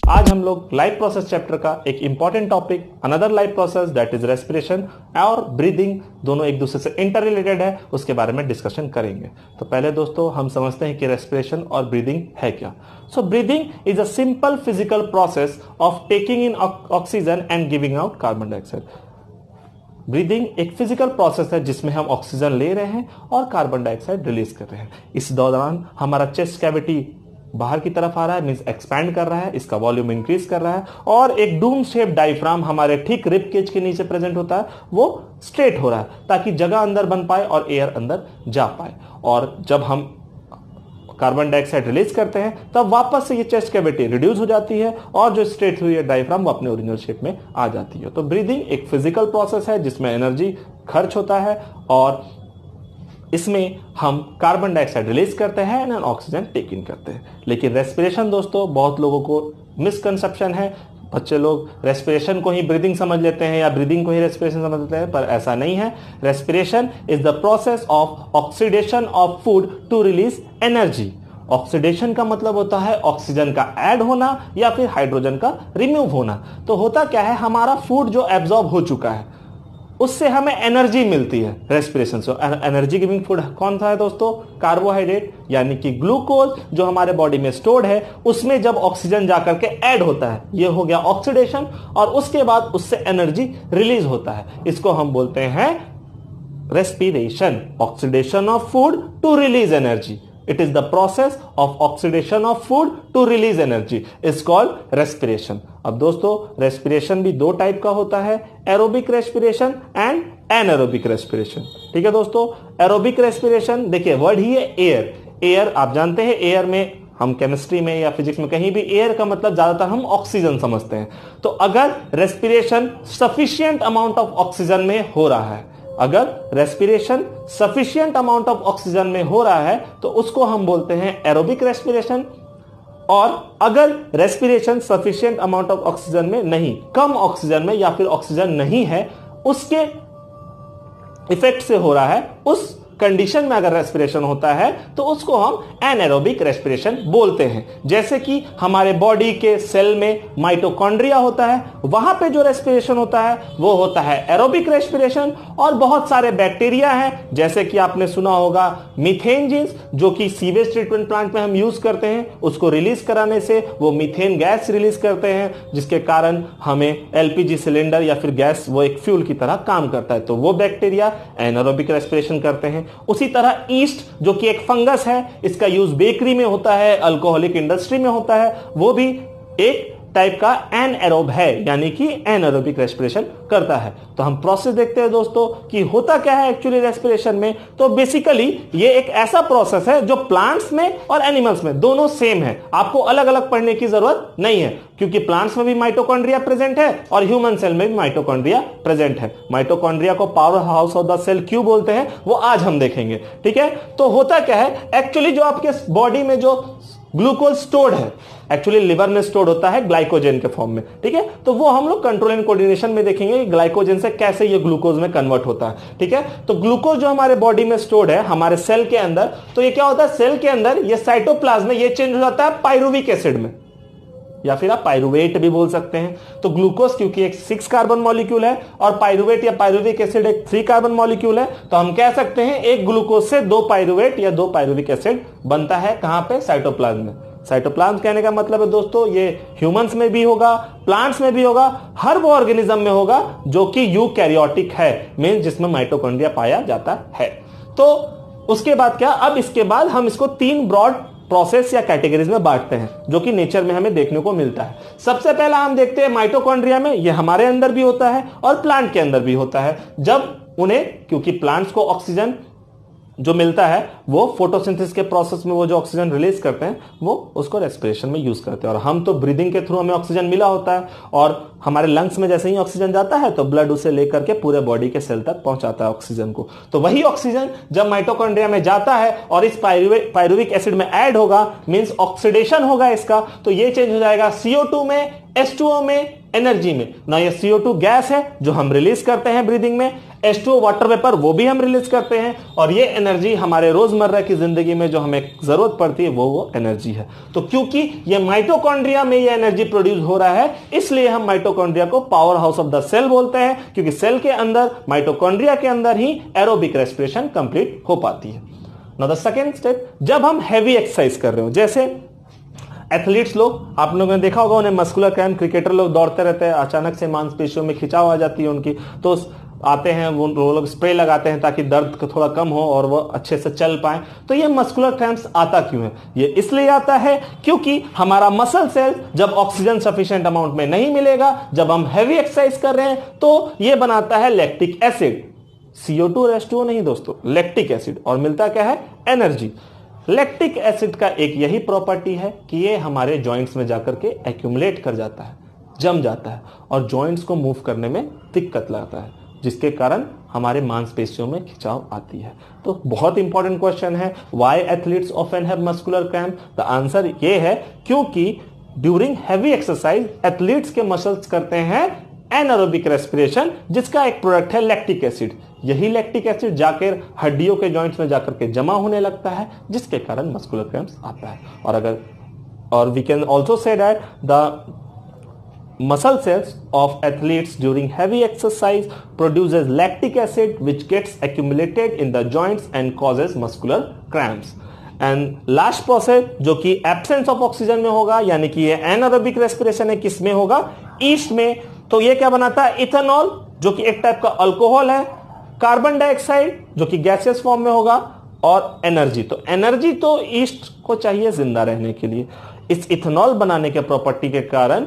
आज हम लोग लाइफ प्रोसेस चैप्टर का एक important topic another life process that is respiration और ब्रीदिंग, दोनों एक दूसरे से इंटर रिलेटेड है, उसके बारे में डिस्कशन करेंगे। तो पहले दोस्तों हम समझते हैं कि रेस्पिरेशन और ब्रीदिंग है क्या। So breathing is a simple physical process of taking in oxygen and giving out carbon dioxide. Breathing एक फिजिकल प्रोसेस है जिसमें हम ऑक्सीजन ले रहे हैं और कार्बन डाइऑक्साइड रिलीज कर रहे हैं। इस दौरान हमारा चेस्ट कैविटी बाहर की तरफ आ रहा है, मींस एक्सपैंड कर रहा है, इसका वॉल्यूम इंक्रीज कर रहा है और एक डूम शेप डायफ्राम हमारे ठीक रिब केज के नीचे प्रेजेंट होता है, वो स्ट्रेट हो रहा है ताकि जगह अंदर बन पाए और एयर अंदर जा पाए। और जब हम कार्बन डाइऑक्साइड रिलीज करते हैं तब वापस से ये चेस्ट कैविटी रिड्यूस हो जाती है और जो स्ट्रेट हुई है डायफ्राम वो अपने ओरिजिनल शेप में आ जाती है। तो ब्रीदिंग एक फिजिकल प्रोसेस है जिसमें एनर्जी खर्च होता है और इसमें हम कार्बन डाइऑक्साइड रिलीज करते हैं एंड ऑक्सीजन टेक इन करते हैं। लेकिन रेस्पिरेशन दोस्तों बहुत लोगों को मिसकंसेप्शन है, बच्चे लोग रेस्पिरेशन को ही ब्रीदिंग समझ लेते हैं या ब्रीदिंग को ही रेस्पिरेशन समझ लेते हैं, पर ऐसा नहीं है। Respiration is the process of oxidation of food to release energy. Oxidation का मतलब होता है ऑक्सीजन का ऐड होना या फिर हाइड्रोजन का रिमूव होना। तो होता क्या है, हमारा फूड जो एब्जॉर्ब हो चुका है उससे हमें एनर्जी मिलती है रेस्पिरेशन से। एनर्जी गिविंग फूड कौन सा है दोस्तों? कार्बोहाइड्रेट यानी कि ग्लूकोज जो हमारे बॉडी में स्टोर्ड है, उसमें जब ऑक्सीजन जाकर के ऐड होता है, ये हो गया ऑक्सीडेशन और उसके बाद उससे एनर्जी रिलीज होता है। इसको हम बोलते हैं respiration, oxidation of food to release energy. It is the process of oxidation of food to release energy is called respiration। अब दोस्तों रेस्पिरेशन भी दो टाइप का होता है, aerobic respiration and anaerobic respiration. ठीक है दोस्तों, एरोबिक रेस्पिरेशन देखिए वर्ड ही है एयर। एयर आप जानते हैं, एयर में हम केमिस्ट्री में या फिजिक्स में कहीं भी एयर का मतलब ज्यादातर हम ऑक्सीजन समझते हैं। तो अगर respiration sufficient amount of oxygen में हो रहा है, अगर respiration sufficient amount of oxygen में हो रहा है तो उसको हम बोलते हैं एरोबिक रेस्पिरेशन। और अगर respiration sufficient amount of oxygen में नहीं, कम ऑक्सीजन में या फिर ऑक्सीजन नहीं है, उसके इफेक्ट से हो रहा है, उस कंडीशन में अगर रेस्पिरेशन होता है तो उसको हम एनाएरोबिक रेस्पिरेशन बोलते हैं। जैसे कि हमारे बॉडी के सेल में माइटोकॉन्ड्रिया होता है, वहां पे जो रेस्पिरेशन होता है वो होता है एरोबिक रेस्पिरेशन। और बहुत सारे बैक्टीरिया हैं, जैसे कि आपने सुना होगा मीथेन जीन्स, जो कि सीवेज ट्रीटमेंट प्लांट में हम यूज करते हैं, उसको रिलीज कराने से वो मीथेन गैस रिलीज करते हैं, जिसके कारण हमें एलपीजी सिलेंडर या फिर गैस वो एक फ्यूल की तरह काम करता है। तो वो बैक्टीरिया एनाएरोबिक रेस्पिरेशन करते हैं। उसी तरह ईस्ट जो कि एक फंगस है, इसका यूज बेकरी में होता है, अल्कोहलिक इंडस्ट्री में होता है, वो भी एक टाइप का एनएरोब है, यानी कि एनाएरोबिक रेस्पिरेशन करता है। तो हम प्रोसेस देखते हैं दोस्तों कि होता क्या है एक्चुअली रेस्पिरेशन में। तो बेसिकली ये एक ऐसा प्रोसेस है जो प्लांट्स में और एनिमल्स में दोनों सेम है, आपको अलग अलग पढ़ने की जरूरत नहीं है, क्योंकि प्लांट्स में भी माइटोकॉन्ड्रिया प्रेजेंट है और ह्यूमन सेल में भी माइटोकॉन्ड्रिया प्रेजेंट है। माइटोकॉन्ड्रिया को powerhouse of the cell क्यों बोलते हैं वो आज हम देखेंगे। ठीक है, तो होता क्या है एक्चुअली, जो आपके बॉडी में जो ग्लूकोज स्टोर्ड है, एक्चुअली लिवर में स्टोर्ड होता है ग्लाइकोजन के फॉर्म में। ठीक है, तो वो हम लोग कंट्रोल एंड कोऑर्डिनेशन में देखेंगे कि ग्लाइकोजन से कैसे ये ग्लूकोज में कन्वर्ट होता है। ठीक है, तो ग्लूकोज जो हमारे बॉडी में स्टोर्ड है हमारे सेल के अंदर, तो ये क्या होता है सेल के अंदर, ये साइटोप्लाज्म में ये चेंज हो जाता है पाइरुविक एसिड में, या फिर आप पाइरुवेट भी बोल सकते हैं। तो ग्लूकोज क्योंकि एक 6 कार्बन मॉलिक्यूल है और पाइरुवेट या पाइरुविक एसिड एक 3 कार्बन मॉलिक्यूल है, तो हम कह सकते हैं एक ग्लूकोज से 2 पाइरुवेट या 2 पाइरुविक एसिड बनता है। कहां पे? साइटोप्लाज्म में। साइटोप्लाज्म कहने का मतलब है दोस्तों ये ह्यूमंस में भी होगा, प्लांट्स में भी होगा, हर वो ऑर्गेनिज्म में होगा जो कि यूकैरियोटिक है, मींस जिसमें माइटोकॉन्ड्रिया पाया जाता है। तो उसके बाद क्या, अब इसके बाद हम इसको 3 ब्रॉड प्रोसेस या कैटेगरीज में बांटते हैं जो कि नेचर में हमें देखने को मिलता है। सबसे पहला हम देखते हैं माइटोकॉन्ड्रिया में, ये हमारे अंदर भी होता है और प्लांट के अंदर भी होता है। जब उन्हें, क्योंकि प्लांट्स को ऑक्सीजन जो मिलता है वो फोटोसिंथेसिस के प्रोसेस में वो जो ऑक्सीजन रिलीज करते हैं वो उसको रेस्पिरेशन में यूज करते हैं। और हम तो ब्रीदिंग के थ्रू हमें ऑक्सीजन मिला होता है और हमारे लंग्स में जैसे ही ऑक्सीजन जाता है तो ब्लड उसे लेकर के पूरे बॉडी के सेल तक पहुंचाता है ऑक्सीजन को। तो वही ऑक्सीजन जब माइटोकॉन्ड्रिया में जाता है और इस पाइरुविक एसिड में ऐड होगा, मींस ऑक्सीडेशन होगा इसका, तो ये चेंज हो जाएगा CO2 में, H2O में, एनर्जी में। ना ये CO2 गैस है जो हम रिलीज करते हैं ब्रीदिंग में, H2O वाटर वेपर वो भी हम रिलीज करते हैं, और ये एनर्जी हमारे रोजमर्रा की जिंदगी में जो हमें जरूरत पड़ती है वो एनर्जी है। तो क्योंकि ये माइटोकॉन्ड्रिया में ये एनर्जी प्रोड्यूस हो रहा है, इसलिए हम माइटोकॉन्ड्रिया को powerhouse of the cell बोलते हैं, क्योंकि सेल के अंदर, माइटोकॉन्ड्रिया के अंदर ही एरोबिक रेस्पिरेशन कंप्लीट हो पाती है। नाउ द सेकंड स्टेप, जब हम हैवी एक्सरसाइज कर रहे हो, जैसे एथलीट्स लोग, आप लोगों ने देखा होगा उन्हें मस्कुलर क्रैम्प, क्रिकेटर लोग दौड़ते रहते हैं, अचानक से मांसपेशियों में खिंचाव आ जाती है उनकी, तो आते हैं वो लोग स्प्रे लगाते हैं ताकि दर्द को थोड़ा कम हो और वो अच्छे से चल पाए। तो ये मस्कुलर क्रैम्प्स आता क्यों है? ये इसलिए आता है क्योंकि हमारा मसल सेल जब ऑक्सीजन सफिशिएंट अमाउंट में नहीं मिलेगा, जब हम हैवी एक्सरसाइज कर रहे हैं, तो ये बनाता है लैक्टिक एसिड, CO2 और H2O नहीं दोस्तों, लैक्टिक एसिड, और मिलता क्या है? एनर्जी। लैक्टिक एसिड का एक यही प्रॉपर्टी है कि ये हमारे जॉइंट्स में जाकर के एक्यूमुलेट कर जाता है, जम जाता है, और जॉइंट्स को मूव करने में दिक्कत लगता है, जिसके कारण हमारे मांसपेशियों में खिंचाव आती है। तो बहुत इंपॉर्टेंट क्वेश्चन है, why athletes often have muscular cramp? The answer ये है क्योंकि ड्यूरिंग हैवी एक्सरसाइज एथलीट्स के मसल्स करते हैं एनारोबिक रेस्पिरेशन, जिसका एक प्रोडक्ट है लैक्टिक एसिड। यही लैक्टिक एसिड जाकर हड्डियों के जॉइंट्स में जाकर के जमा होने लगता है, जिसके कारण मस्कुलर क्रैम्प्स आता है। और we can also say that the muscle cells of athletes during heavy exercise produces lactic acid which gets accumulated in the joints and causes muscular cramps. And last process जो कि absence of oxygen में होगा, यानी कि ये anaerobic respiration है, किस में होगा? ईस्ट में। तो ये क्या बनाता है? इथेनॉल, जो कि एक टाइप का अल्कोहल है, कार्बन डाइऑक्साइड जो कि गैसियस फॉर्म में होगा, और एनर्जी। तो एनर्जी तो ईस्ट को चाहिए जिंदा रहने के लिए। इस इथेनॉल बनाने के प्रॉपर्टी के कारण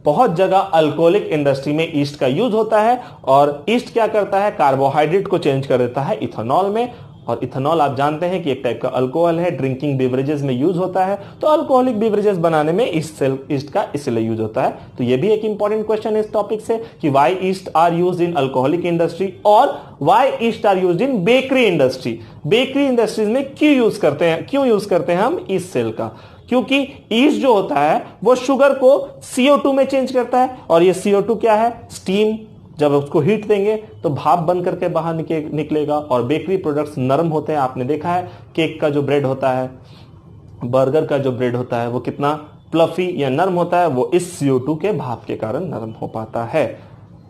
बहुत जगह अल्कोहलिक इंडस्ट्री में ईस्ट का यूज होता है, और ईस्ट क्या करता है? कार्बोहाइड्रेट को चेंज कर देता है इथेनॉल में। और इथेनॉल आप जानते हैं कि एक टाइप का अल्कोहल है, ड्रिंकिंग बेवरेजेस में यूज होता है, तो अल्कोहलिक बेवरेजेस बनाने में ईस्ट का इसलिए यूज होता है। तो ये भी एक इंपॉर्टेंट क्वेश्चन है इस टॉपिक से कि why yeast are used in alcoholic industry, और why yeast are used in bakery industry. Bakery industries में क्यों यूज करते हैं हम ईस्ट सेल का? क्योंकि ईस्ट जो होता है वो शुगर को CO2 में चेंज करता है, और ये CO2 क्या है? स्टीम। जब उसको हीट देंगे तो भाप बन करके बाहर निकलेगा, और बेकरी प्रोडक्ट्स नरम होते हैं। आपने देखा है केक का जो ब्रेड होता है, बर्गर का जो ब्रेड होता है, वो कितना प्लफी या नरम होता है, वो इस CO2 के भाप के कारण नरम हो पाता है।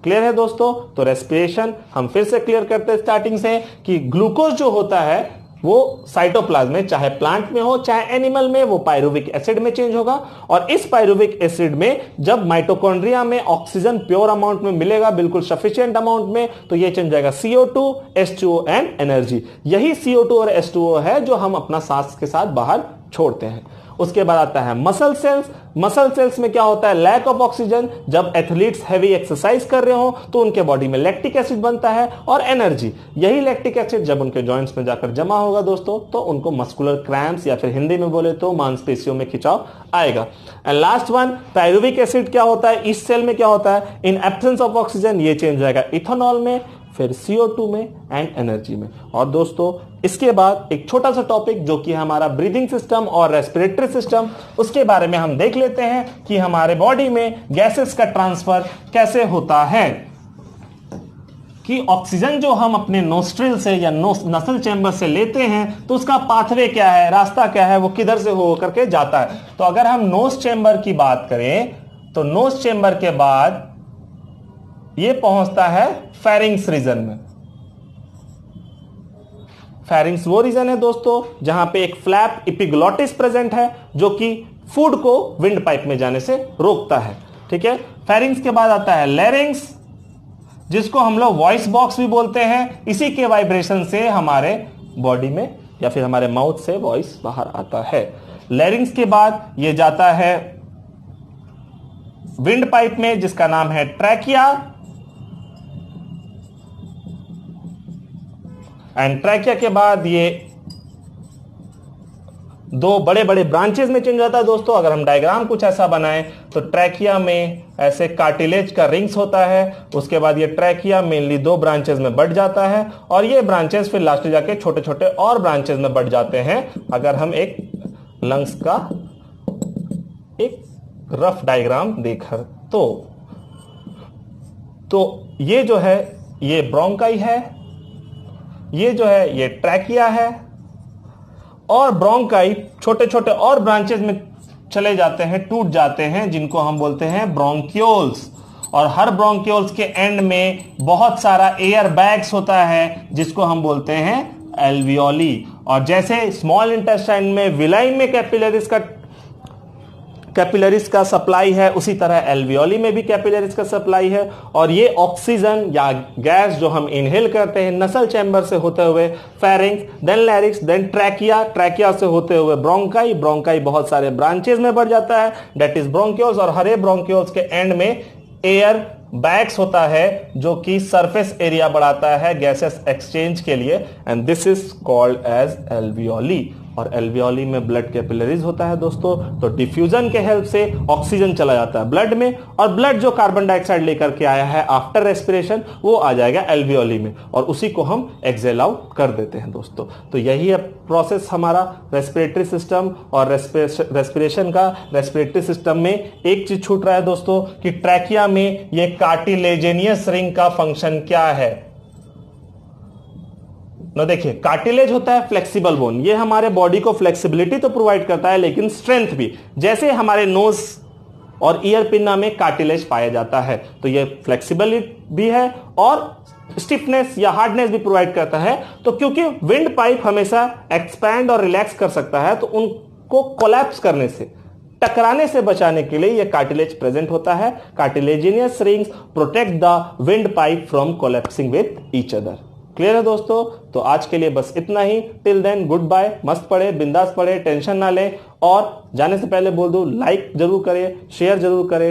क्लियर है दोस्तों? तो रेस्पिरेशन हम फिर से क्लियर करते हैं स्टार्टिंग से कि ग्लूकोज जो होता है वो साइटोप्लाज्म में, चाहे प्लांट में हो चाहे एनिमल में, वो पायरुविक एसिड में चेंज होगा, और इस पायरुविक एसिड में जब माइटोकॉन्ड्रिया में ऑक्सीजन प्योर अमाउंट में मिलेगा, बिल्कुल सफिशिएंट अमाउंट में, तो ये चेंज जाएगा CO2, H2O एंड एनर्जी। यही CO2 और H2O है जो हम अपना सांस के साथ बाहर छोड़ते हैं। उसके बाद आता है मसल सेल्स। मसल सेल्स में क्या होता है? Lack of oxygen. जब एथलीट्स हैवी एक्सरसाइज कर रहे हो तो उनके बॉडी में लैक्टिक एसिड बनता है, और एनर्जी। यही लैक्टिक एसिड जब उनके जॉइंट्स में जाकर जमा होगा दोस्तों, तो उनको मस्कुलर क्रैम्प्स, या फिर हिंदी में बोले तो मांसपेशियों में खिंचाव आएगा। And last one, pyruvic acid क्या होता है? इस सेल में क्या होता है? इन एब्सेंस ऑफ ऑक्सीजन ये चेंज जाएगा इथेनॉल में, फिर CO2 में एंड एनर्जी में। और दोस्तों इसके बाद एक छोटा सा टॉपिक जो कि हमारा ब्रीदिंग सिस्टम और रेस्पिरेटरी सिस्टम, उसके बारे में हम देख लेते हैं कि हमारे बॉडी में गैसेस का ट्रांसफर कैसे होता है। कि ऑक्सीजन जो हम अपने नोस्ट्रिल से या नसल चैम्बर से लेते हैं, तो उसका पाथवे क्या है, रास्ता क्या है, वो किधर से हो करके जाता है। तो अगर हम नोज चैम्बर की बात करें, तो नोज चैम्बर के बाद ये पहुंचता है फेरिंग्स रीजन में। फेरिंग्स वो रीजन है दोस्तों जहां पे एक फ्लैप एपिग्लॉटिस प्रेजेंट है, जो कि फूड को विंड पाइप में जाने से रोकता है। ठीक है। फेरिंग्स के बाद आता है लैरिंग्स, जिसको हम लोग वॉइस बॉक्स भी बोलते हैं। इसी के वाइब्रेशन से हमारे बॉडी में या फिर हमारे माउथ से वॉइस बाहर आता है। लैरिंग्स के बाद ये जाता है विंड पाइप में, जिसका नाम है ट्रैकिया। एंड ट्रैकिया के बाद ये दो बड़े बड़े ब्रांचेस में चेंज होता है दोस्तों। अगर हम डायग्राम कुछ ऐसा बनाएं तो ट्रैकिया में ऐसे कार्टिलेज का रिंग्स होता है, उसके बाद ये ट्रैकिया मेनली दो ब्रांचेस में बढ़ जाता है, और ये ब्रांचेस फिर लास्ट में जाके छोटे छोटे और ब्रांचेस में बढ़ जाते हैं। अगर हम एक लंग्स का एक रफ डायग्राम देखकर तो ये जो है ये ब्रोंकाई है, ये जो है ये ट्रैकिया है, और ब्रोंकाई छोटे छोटे और ब्रांचेस में चले जाते हैं, टूट जाते हैं, जिनको हम बोलते हैं ब्रोंक्यूल्स। और हर ब्रोंक्यूल्स के एंड में बहुत सारा एयर बैग्स होता है, जिसको हम बोलते हैं एल्वियोली। और जैसे स्मॉल इंटेस्टाइन में विलाई में कैपिलरीज का सप्लाई है, उसी तरह एल्वियोली में भी कैपिलरीज का सप्लाई है। और ये ऑक्सीजन या गैस जो हम इनहेल करते हैं नसल चैम्बर से होते हुए pharynx, then larynx, then trachea, trachea से होते हुए ब्रोंकाई, ब्रोंकाई बहुत सारे ब्रांचेस में बढ़ जाता है, दैट इज ब्रोंक्यूल्स। और हरे ब्रोंक्यूल्स के एंड में एयर बैग्स होता है, जो कि सरफेस एरिया बढ़ाता है गैसेस एक्सचेंज के लिए, and this is called as alveoli. और एल्वियोली में ब्लड कैपिलरीज होता है दोस्तों। तो डिफ्यूजन के हेल्प से ऑक्सीजन चला जाता है ब्लड में, और ब्लड जो कार्बन डाइऑक्साइड लेकर के आया है आफ्टर रेस्पिरेशन, वो आ जाएगा एल्वियोली में, और उसी को हम एक्सेल आउट कर देते हैं दोस्तों। तो यही है प्रोसेस हमारा रेस्पिरेटरी सिस्टम और रेस्पिरेशन का। रेस्पिरेटरी सिस्टम में एक चीज छूट रहा है दोस्तों कि ट्रैकिया में ये कार्टिलेजिनियस रिंग का फंक्शन क्या है। ना देखिए, कार्टिलेज होता है फ्लेक्सिबल बोन, ये हमारे बॉडी को फ्लेक्सिबिलिटी तो प्रोवाइड करता है लेकिन स्ट्रेंथ भी। जैसे हमारे नोज और ईयर पिन्ना में कार्टिलेज पाया जाता है, तो ये फ्लेक्सिबल भी है और स्टिफनेस या हार्डनेस भी प्रोवाइड करता है। तो क्योंकि विंड पाइप हमेशा एक्सपैंड और रिलैक्स कर सकता है, तो उनको कोलैप्स करने से, टकराने से बचाने के लिए यह कार्टिलेज प्रेजेंट होता है। Cartilaginous rings protect the wind pipe from collapsing with each other. Clear है दोस्तों? तो आज के लिए बस इतना ही। Till then good bye. मस्त पढ़े, बिंदास पढ़े, टेंशन ना ले। और जाने से पहले बोल दूं, लाइक जरूर करें, शेयर जरूर करें।